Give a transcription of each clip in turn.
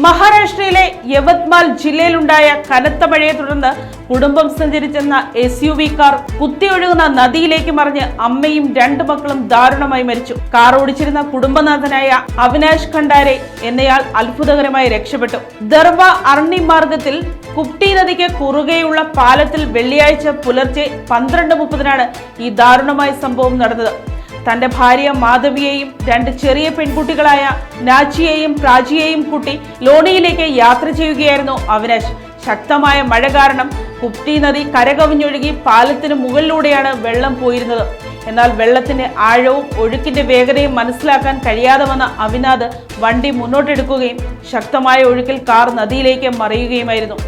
മഹാരാഷ്ട്രയിലെ യവത്മാൽ ജില്ലയിലുണ്ടായ കനത്ത മഴയെ തുടർന്ന് കുടുംബം സഞ്ചരിച്ചെന്ന SUV കാർ കുത്തിയൊഴുകുന്ന നദിയിലേക്ക് മറിഞ്ഞ് അമ്മയും 2 മക്കളും ദാരുണമായി മരിച്ചു. കാർ ഓടിച്ചിരുന്ന കുടുംബനാഥനായ അവിനാഷ് ഖണ്ഡാരെ എന്നയാൾ അത്ഭുതകരമായി രക്ഷപ്പെട്ടു. ദർവ അർണി മാർഗത്തിൽ കുപ്റ്റി നദിക്ക് കുറുകെയുള്ള പാലത്തിൽ വെള്ളിയാഴ്ച പുലർച്ചെ 12:30-നാണ് ഈ ദാരുണമായ സംഭവം നടന്നത്. തന്റെ ഭാര്യ മാധവിയെയും 2 ചെറിയ പെൺകുട്ടികളായ നാച്ചിയെയും പ്രാചിയെയും കൂട്ടി ലോണിയിലേക്ക് യാത്ര ചെയ്യുകയായിരുന്നു അവിനാഷ്. ശക്തമായ മഴ കാരണം കുപ്റ്റി നദി കരകവിഞ്ഞൊഴുകി പാലത്തിന് മുകളിലൂടെയാണ് വെള്ളം പോയിരുന്നത്. എന്നാൽ വെള്ളത്തിന്റെ ആഴവും ഒഴുക്കിന്റെ വേഗതയും മനസ്സിലാക്കാൻ കഴിയാതെ വന്ന അവിനാഥ് വണ്ടി മുന്നോട്ടെടുക്കുകയും ശക്തമായ ഒഴുക്കിൽ കാർ നദിയിലേക്ക് മറിയുകയുമായിരുന്നു.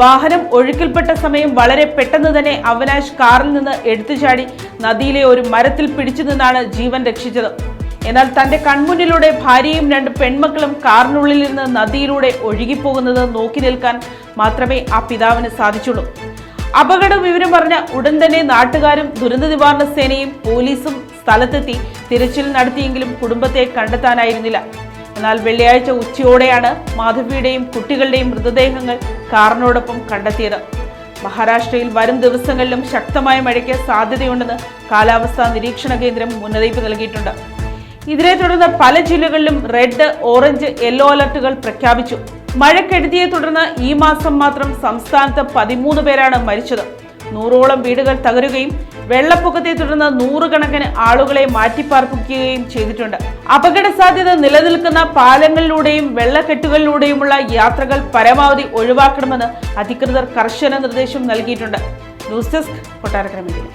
വാഹനം ഒഴുക്കിൽപ്പെട്ട സമയം വളരെ പെട്ടെന്ന് തന്നെ അവിനാഷ് കാറിൽ നിന്ന് എടുത്തുചാടി നദിയിലെ ഒരു മരത്തിൽ പിടിച്ചു നിന്നാണ് ജീവൻ രക്ഷിച്ചത്. എന്നാൽ തന്റെ കൺമുന്നിലൂടെ ഭാര്യയും 2 പെൺമക്കളും കാറിനുള്ളിൽ നിന്ന് നദിയിലൂടെ ഒഴുകിപ്പോകുന്നത് നോക്കി നിൽക്കാൻ മാത്രമേ ആ പിതാവിന് സാധിച്ചുള്ളൂ. അപകട വിവരം പറഞ്ഞ ഉടൻ തന്നെ നാട്ടുകാരും ദുരന്ത നിവാരണ സേനയും പോലീസും സ്ഥലത്തെത്തി തിരച്ചിൽ നടത്തിയെങ്കിലും കുടുംബത്തെ കണ്ടെത്താനായിരുന്നില്ല. എന്നാൽ വെള്ളിയാഴ്ച ഉച്ചയോടെയാണ് മാധവിയുടെയും കുട്ടികളുടെയും മൃതദേഹങ്ങൾ കാറിനോടൊപ്പം കണ്ടെത്തിയത്. മഹാരാഷ്ട്രയിൽ വരും ദിവസങ്ങളിലും ശക്തമായ മഴയ്ക്ക് സാധ്യതയുണ്ടെന്ന് കാലാവസ്ഥാ നിരീക്ഷണ കേന്ദ്രം മുന്നറിയിപ്പ് നൽകിയിട്ടുണ്ട്. ഇതിനെ തുടർന്ന് പല ജില്ലകളിലും റെഡ്, ഓറഞ്ച്, യെല്ലോ അലർട്ടുകൾ പ്രഖ്യാപിച്ചു. മഴക്കെടുതിയെ തുടർന്ന് ഈ മാസം മാത്രം സംസ്ഥാനത്ത് 13 പേരാണ് മരിച്ചത്. 100ഓളം വീടുകൾ തകരുകയും വെള്ളപ്പൊക്കത്തെ തുടർന്ന് 100 കണക്കിന് ആളുകളെ മാറ്റിപ്പാർപ്പിക്കുകയും ചെയ്തിട്ടുണ്ട്. അപകട സാധ്യത നിലനിൽക്കുന്ന പാലങ്ങളിലൂടെയും വെള്ളക്കെട്ടുകളിലൂടെയുമുള്ള യാത്രകൾ പരമാവധി ഒഴിവാക്കണമെന്ന് അധികൃതർ കർശന നിർദ്ദേശം നൽകിയിട്ടുണ്ട്. News desk Kottarakkara media.